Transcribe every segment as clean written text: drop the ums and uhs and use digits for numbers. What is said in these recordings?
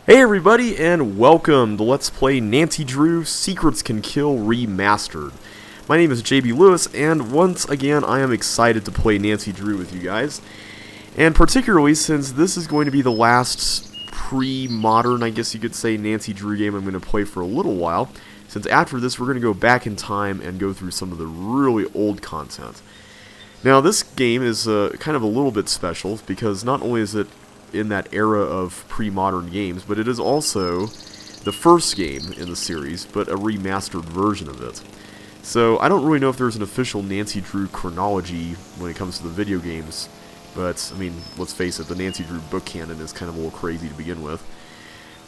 Hey everybody, and welcome to Let's Play Nancy Drew Secrets Can Kill Remastered. My name is JB Lewis, and once again I am excited to play Nancy Drew with you guys. And particularly since this is going to be the last pre-modern, I guess you could say, Nancy Drew game I'm going to play for a little while. Since after this we're going to go back in time and go through some of the really old content. Now this game is kind of a little bit special because not only is it in that era of pre-modern games, but it is also the first game in the series, but a remastered version of it. So I don't really know if there's an official Nancy Drew chronology when it comes to the video games, but I mean, let's face it, the Nancy Drew book canon is kind of a little crazy to begin with.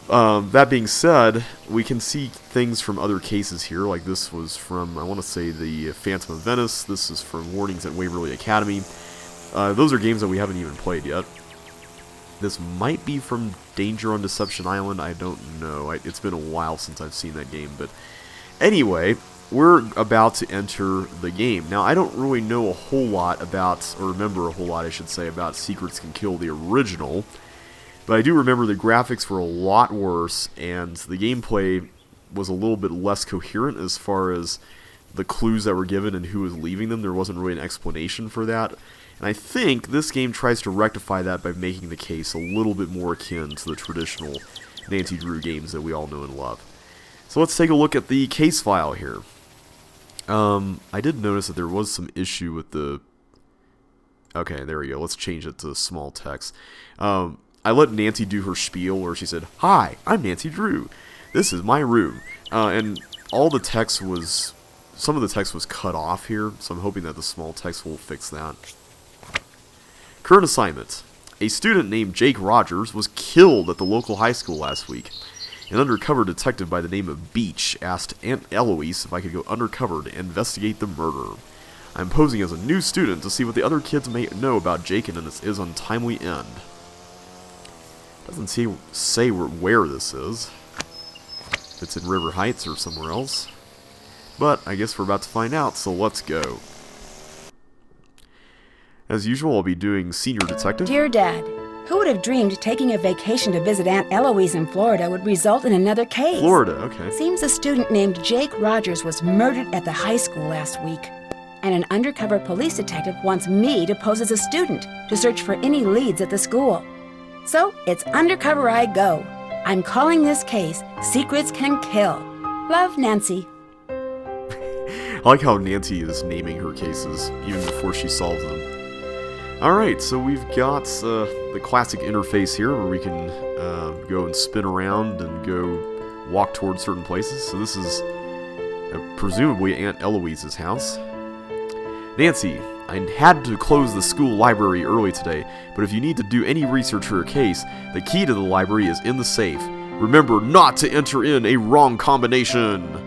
That being said, we can see things from other cases here, like this was from, I want to say, the Phantom of Venice. This is from Warnings at Waverly Academy. Those are games that we haven't even played yet. This might be from Danger on Deception Island, I don't know. It's been a while since I've seen that game, but anyway, we're about to enter the game. Now, I don't really know a whole lot about, or remember a whole lot, I should say, about Secrets Can Kill, the original, but I do remember the graphics were a lot worse, and the gameplay was a little bit less coherent as far as the clues that were given and who was leaving them. There wasn't really an explanation for that. And I think this game tries to rectify that by making the case a little bit more akin to the traditional Nancy Drew games that we all know and love. So let's take a look at the case file here. I did notice that there was some issue with the... Okay, there we go. Let's change it to small text. I let Nancy do her spiel where she said, "Hi, I'm Nancy Drew. This is my room." And all the text was... Some of the text was cut off here, so I'm hoping that the small text will fix that. Current assignment. A student named Jake Rogers was killed at the local high school last week. An undercover detective by the name of Beach asked Aunt Eloise if I could go undercover to investigate the murder. I'm posing as a new student to see what the other kids may know about Jake and his untimely end. Doesn't say where this is. If it's in River Heights or somewhere else. But I guess we're about to find out, so let's go. As usual, I'll be doing Senior Detective. Dear Dad, who would have dreamed taking a vacation to visit Aunt Eloise in Florida would result in another case? Florida, okay. Seems a student named Jake Rogers was murdered at the high school last week. And an undercover police detective wants me to pose as a student to search for any leads at the school. So, it's undercover I go. I'm calling this case Secrets Can Kill. Love, Nancy. I like how Nancy is naming her cases, even before she solves them. Alright, so we've got the classic interface here where we can go and spin around and go walk towards certain places. So this is presumably Aunt Eloise's house. Nancy, I had to close the school library early today, but if you need to do any research for your case, the key to the library is in the safe. Remember not to enter in a wrong combination!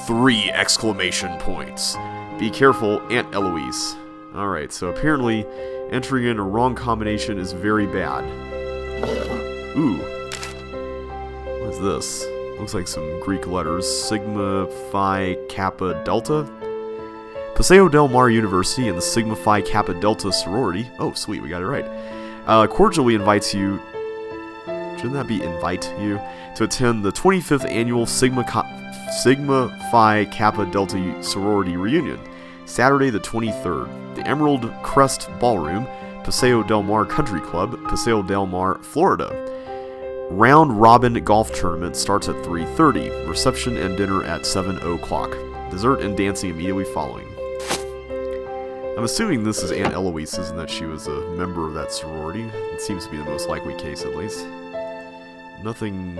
3 exclamation points. Be careful, Aunt Eloise. Alright, so apparently entering in a wrong combination is very bad. Ooh. What is this? Looks like some Greek letters. Sigma Phi Kappa Delta. Paseo Del Mar University and the Sigma Phi Kappa Delta sorority. Oh, sweet, we got it right. Cordially invites you... Shouldn't that be invite you? To attend the 25th annual Sigma Phi Kappa Delta sorority reunion. Saturday the 23rd. The Emerald Crest Ballroom, Paseo Del Mar Country Club, Paseo Del Mar, Florida. Round Robin Golf Tournament starts at 3:30. Reception and dinner at 7 o'clock. Dessert and dancing immediately following. I'm assuming this is Aunt Eloise's and that she was a member of that sorority. It seems to be the most likely case, at least. Nothing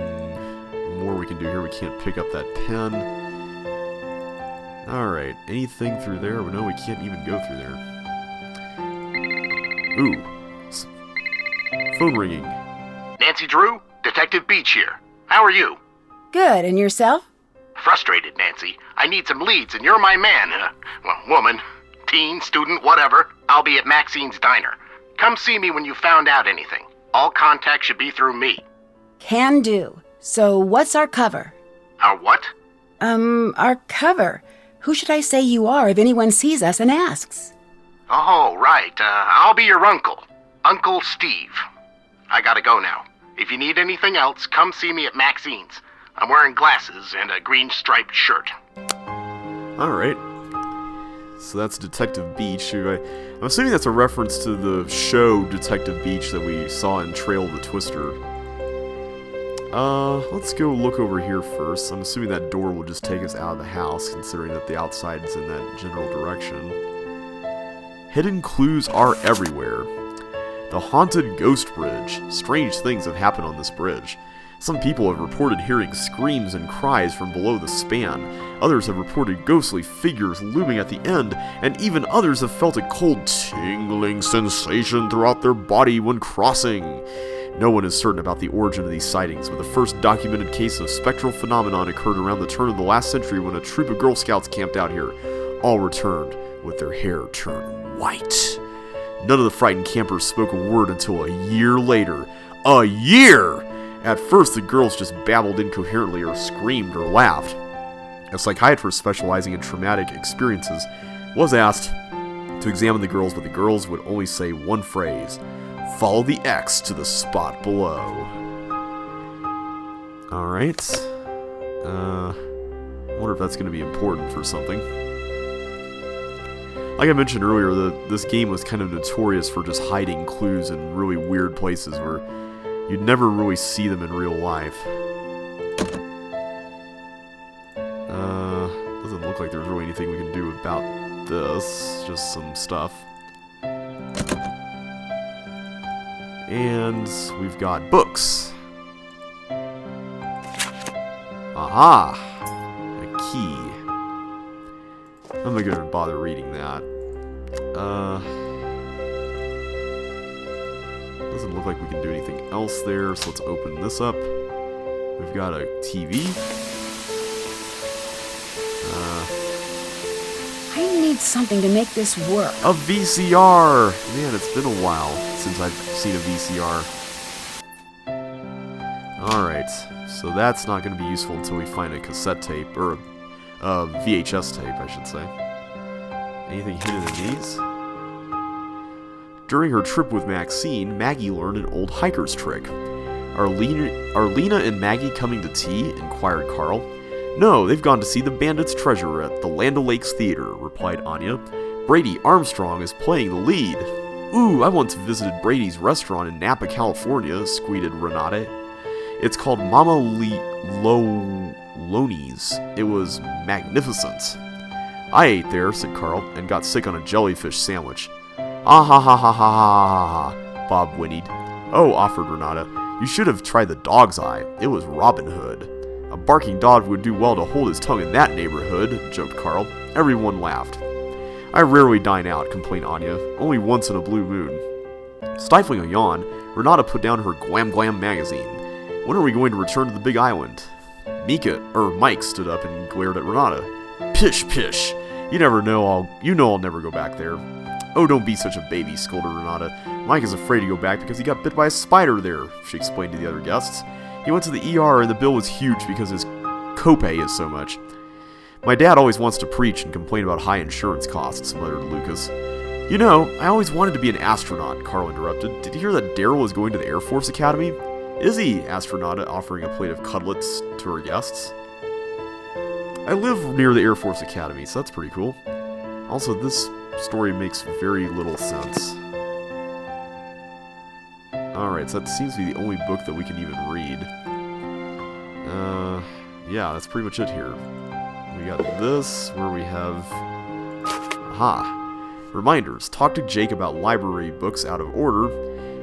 more we can do here. We can't pick up that pen. Alright, anything through there? No, we can't even go through there. Ooh. Phone ringing. Nancy Drew, Detective Beach here. How are you? Good, and yourself? Frustrated, Nancy. I need some leads, and you're my man. Woman, teen, student, whatever. I'll be at Maxine's Diner. Come see me when you found out anything. All contact should be through me. Can do. So what's our cover? Our what? Our cover. Who should I say you are if anyone sees us and asks? Oh, right. I'll be your uncle. Uncle Steve. I gotta go now. If you need anything else, come see me at Maxine's. I'm wearing glasses and a green striped shirt. Alright. So that's Detective Beach. I'm assuming that's a reference to the show Detective Beach that we saw in Trail of the Twister. Let's go look over here first. I'm assuming that door will just take us out of the house, considering that the outside is in that general direction. Hidden clues are everywhere. The haunted ghost bridge. Strange things have happened on this bridge. Some people have reported hearing screams and cries from below the span. Others have reported ghostly figures looming at the end, and even others have felt a cold tingling sensation throughout their body when crossing. No one is certain about the origin of these sightings, but the first documented case of spectral phenomenon occurred around the turn of the last century when a troop of Girl Scouts camped out here. All returned with their hair turned white. None of the frightened campers spoke a word until a year later. A year! At first, the girls just babbled incoherently or screamed or laughed. A psychiatrist specializing in traumatic experiences was asked to examine the girls, but the girls would only say one phrase: "Follow the X to the spot below." Alright. I wonder if that's going to be important for something. Like I mentioned earlier, this game was kind of notorious for just hiding clues in really weird places where you'd never really see them in real life. Doesn't look like there's really anything we can do about this. Just some stuff. And we've got books. Aha! A key. I'm not gonna bother reading that. Doesn't look like we can do anything else there, so let's open this up. We've got a TV. I need something to make this work. A VCR! Man, it's been a while since I've seen a VCR. Alright, so that's not going to be useful until we find a cassette tape, or a VHS tape, I should say. Anything hidden in these? During her trip with Maxine, Maggie learned an old hiker's trick. Are Lena and Maggie coming to tea? Inquired Carl. No, they've gone to see the Bandit's Treasure at the Land O'Lakes Theater, replied Anya. Brady Armstrong is playing the lead. Ooh, I once visited Brady's restaurant in Napa, California, squeaked Renata. It's called Mama Loney's. It was magnificent. I ate there, said Carl, and got sick on a jellyfish sandwich. Ah ha ha ha ha ha ha, Bob whinnied. Oh, offered Renata, you should have tried the dog's eye. It was Robin Hood. A barking dog would do well to hold his tongue in that neighborhood, joked Carl. Everyone laughed. I rarely dine out, complained Anya, only once in a blue moon. Stifling a yawn, Renata put down her Glam Glam magazine. When are we going to return to the Big Island? Mike stood up and glared at Renata. Pish, pish. You know I'll never go back there. Oh, don't be such a baby, scolded Renata. Mike is afraid to go back because he got bit by a spider there, she explained to the other guests. He went to the ER and the bill was huge because his copay is so much. My dad always wants to preach and complain about high insurance costs, muttered Lucas. You know, I always wanted to be an astronaut, Carl interrupted. Did you hear that Daryl is going to the Air Force Academy? Is he? Asked Renata, offering a plate of cutlets to her guests. I live near the Air Force Academy, so that's pretty cool. Also, this story makes very little sense. Alright, so that seems to be the only book that we can even read. Yeah, that's pretty much it here. We got this, where we have... Aha! Reminders. Talk to Jake about library books out of order.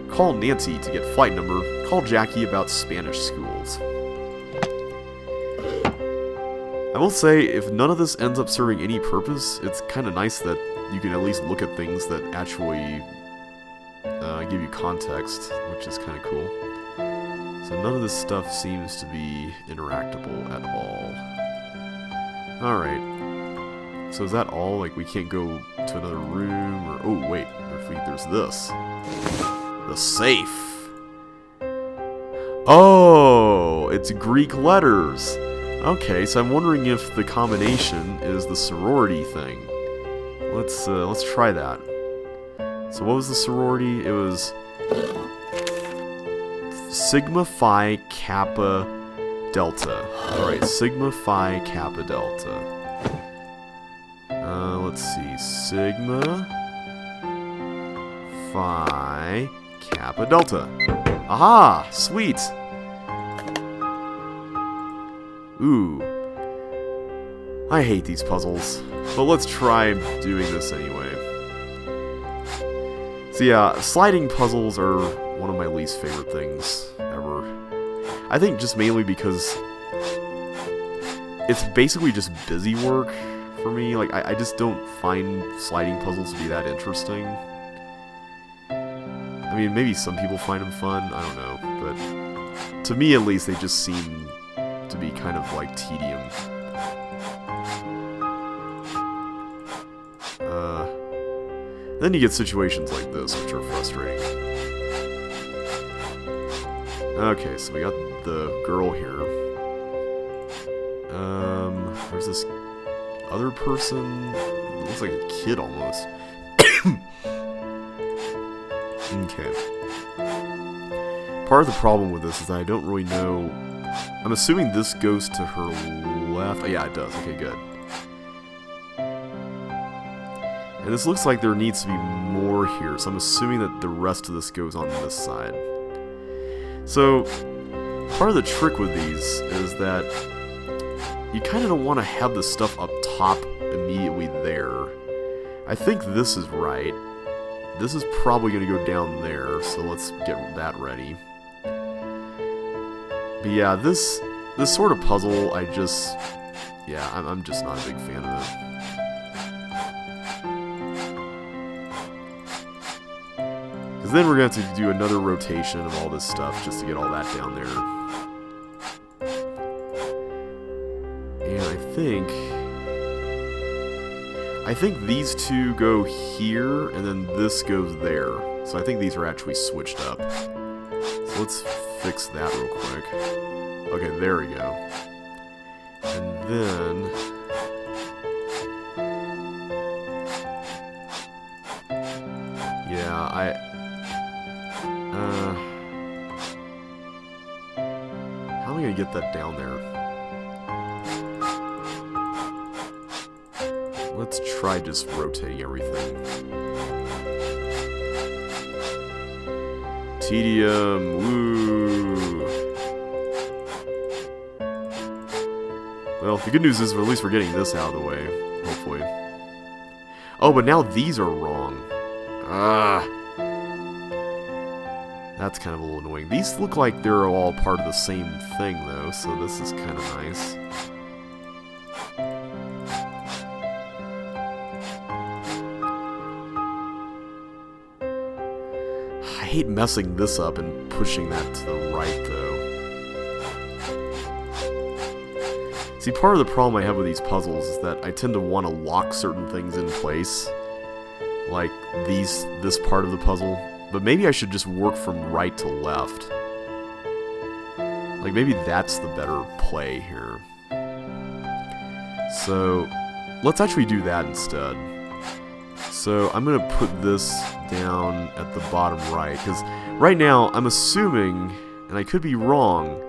Call Nancy to get flight number. Call Jackie about Spanish schools. I will say, if none of this ends up serving any purpose, it's kind of nice that you can at least look at things that actually give you context, which is kind of cool. So none of this stuff seems to be interactable at all. Alright. So is that all? Like, we can't go to another room, or... Oh, wait. There's this. The safe. Oh, it's Greek letters. Okay, so I'm wondering if the combination is the sorority thing. Let's try that. So what was the sorority? It was Sigma Phi Kappa Delta. Alright, Sigma Phi Kappa Delta. Let's see. Sigma Phi Kappa Delta. Aha! Sweet! Ooh. I hate these puzzles. But let's try doing this anyway. So yeah, sliding puzzles are one of my least favorite things ever. I think just mainly because it's basically just busy work for me. Like, I just don't find sliding puzzles to be that interesting. I mean, maybe some people find them fun, I don't know. But to me at least, they just seem to be kind of like tedium. Then you get situations like this, which are frustrating. Okay, so we got the girl here. There's this other person. It looks like a kid almost. Okay. Part of the problem with this is that I don't really know. I'm assuming this goes to her left. Oh, yeah, it does. Okay, good. And this looks like there needs to be more here, so I'm assuming that the rest of this goes on this side. So, part of the trick with these is that you kind of don't want to have the stuff up top immediately there. I think this is right. This is probably going to go down there, so let's get that ready. But yeah, this sort of puzzle, I'm just not a big fan of it. Because then we're going to have to do another rotation of all this stuff just to get all that down there. And I think these two go here, and then this goes there. So I think these are actually switched up. So let's fix that real quick. Okay, there we go. And then... yeah, how am I going to get that down there? Let's try just rotating everything. Tedium, woo! Well, the good news is at least we're getting this out of the way, hopefully. Oh, but now these are wrong. Ah! That's kind of a little annoying. These look like they're all part of the same thing, though, so this is kind of nice. I hate messing this up and pushing that to the right, though. See, part of the problem I have with these puzzles is that I tend to want to lock certain things in place. Like this part of the puzzle. But maybe I should just work from right to left. Like, maybe that's the better play here. So, let's actually do that instead. So, I'm going to put this down at the bottom right. Because right now, I'm assuming, and I could be wrong,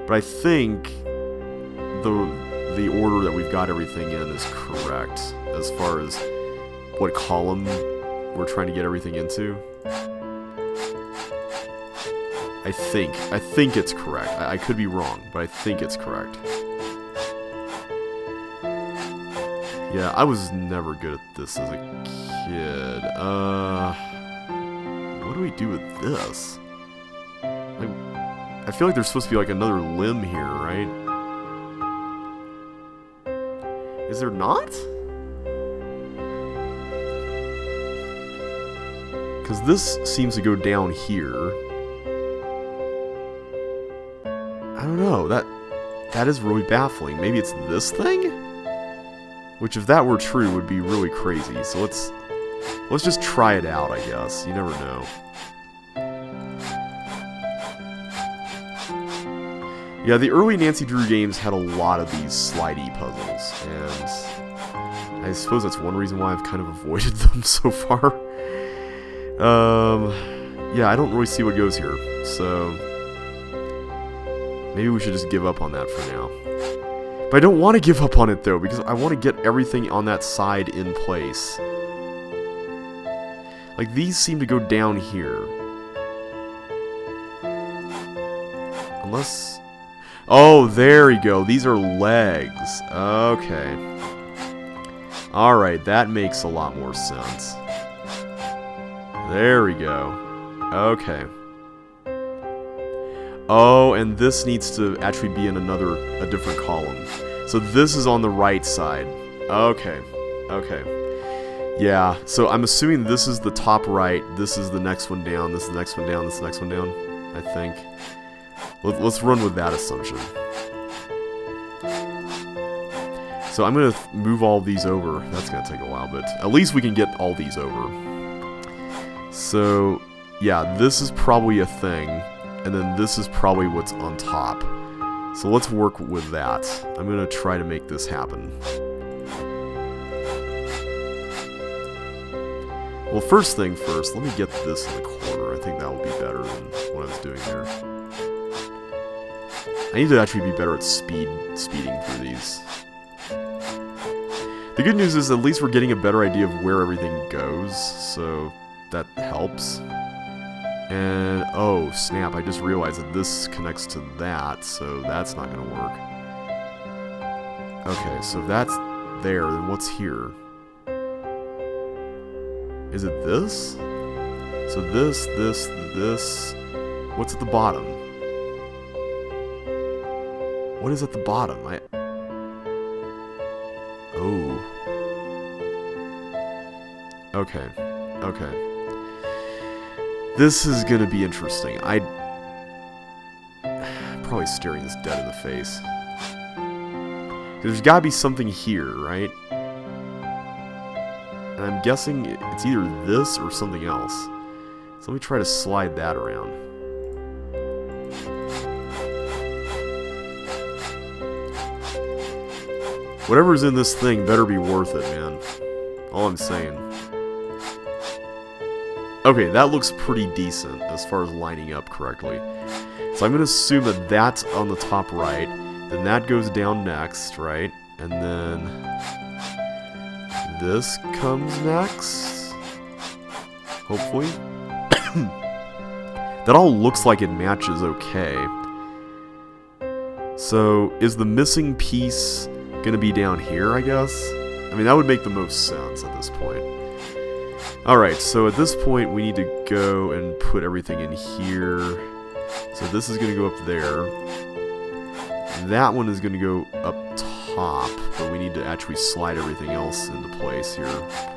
but I think the order that we've got everything in is correct. As far as what column we're trying to get everything into. I think it's correct. I could be wrong, but I think it's correct. Yeah, I was never good at this as a kid. What do we do with this? I feel like there's supposed to be like another limb here, right? Is there not? Because this seems to go down here. I don't know, that is really baffling. Maybe it's this thing? Which, if that were true, would be really crazy. So let's just try it out, I guess. You never know. Yeah, the early Nancy Drew games had a lot of these slidey puzzles, and I suppose that's one reason why I've kind of avoided them so far. Yeah, I don't really see what goes here, so... Maybe we should just give up on that for now. But I don't want to give up on it, though, because I want to get everything on that side in place. Like, these seem to go down here. Unless... Oh, there you go. These are legs. Okay. Alright, that makes a lot more sense. There we go. Okay. Oh, and this needs to actually be in a different column. So this is on the right side. Okay. Okay. Yeah, so I'm assuming this is the top right, this is the next one down, this is the next one down, this is the next one down, I think. Let's run with that assumption. So I'm going to move all these over. That's going to take a while, but at least we can get all these over. So, yeah, this is probably a thing, and then this is probably what's on top. So let's work with that. I'm going to try to make this happen. Well, first thing first, let me get this in the corner. I think that will be better than what I was doing there. I need to actually be better at speeding through these. The good news is at least we're getting a better idea of where everything goes, so that helps. And, oh, snap, I just realized that this connects to that, so that's not going to work. Okay, so if that's there, then what's here? Is it this? So this... What's at the bottom? What is at the bottom? Oh. Okay. Okay. This is gonna be interesting. I'm probably staring this dead in the face. There's gotta be something here, right? And I'm guessing it's either this or something else. So let me try to slide that around. Whatever's in this thing better be worth it, man. All I'm saying. Okay, that looks pretty decent as far as lining up correctly. So I'm going to assume that that's on the top right. Then that goes down next, right? And then this comes next. Hopefully. That all looks like it matches okay. So is the missing piece gonna be down here, I guess? I mean, that would make the most sense at this point. Alright, so at this point we need to go and put everything in here. So this is gonna go up there. That one is gonna go up top, but we need to actually slide everything else into place here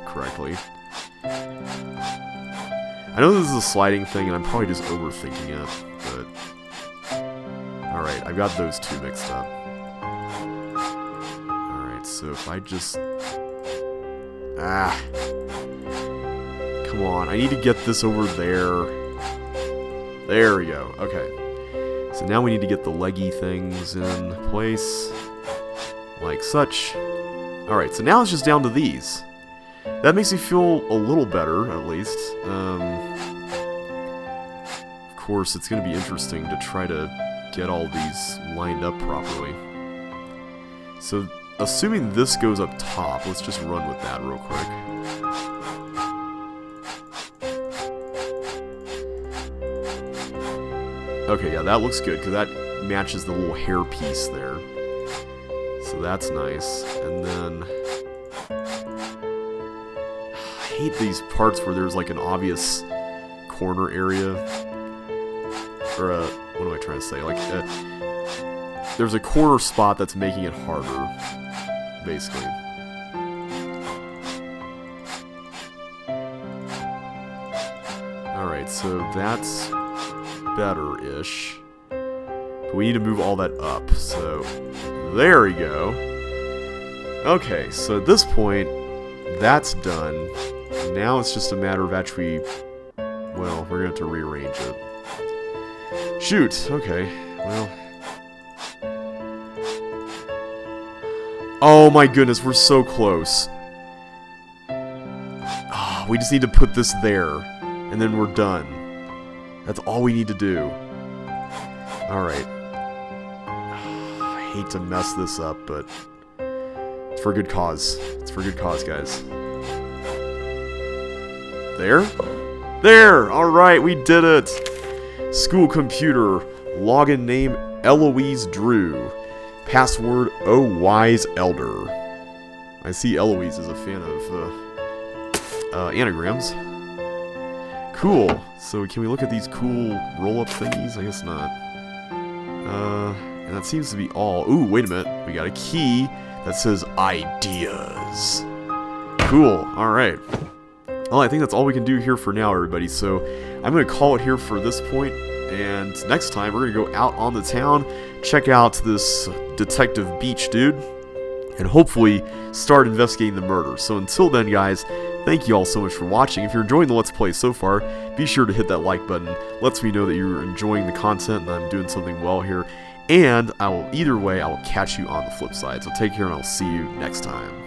correctly. I know this is a sliding thing and I'm probably just overthinking it, but... Alright, I've got those two mixed up. So if I just... Come on, I need to get this over there. There we go, okay. So now we need to get the leggy things in place. Like such. Alright, so now it's just down to these. That makes me feel a little better, at least. Of course, it's going to be interesting to try to get all these lined up properly. So... assuming this goes up top, let's just run with that real quick. Okay, yeah, that looks good, because that matches the little hair piece there. So that's nice. And then... I hate these parts where there's like an obvious corner area. Or what am I trying to say? Like, there's a corner spot that's making it harder. Basically. Alright, so that's better-ish. But we need to move all that up, so there we go. Okay, so at this point, that's done. Now it's just a matter of actually... well, we're going to have to rearrange it. Shoot, okay, well... Oh my goodness, we're so close. Oh, we just need to put this there, and then we're done. That's all we need to do. Alright. hate to mess this up, but it's for a good cause. It's for a good cause, guys. There? There! Alright, we did it! School computer. Login name Eloise Drew. Password Oh Wise Elder. I see Eloise is a fan of anagrams. Cool. So can we look at these cool roll-up thingies? I guess not. And that seems to be all. Ooh, wait a minute. We got a key that says ideas. Cool. Alright. Well, I think that's all we can do here for now, everybody. So I'm going to call it here for this point. And next time, we're going to go out on the town, check out this Detective Beach dude, and hopefully start investigating the murder. So until then, guys, thank you all so much for watching. If you're enjoying the Let's Play so far, be sure to hit that like button. Lets me know that you're enjoying the content and I'm doing something well here. And either way, I will catch you on the flip side. So take care and I'll see you next time.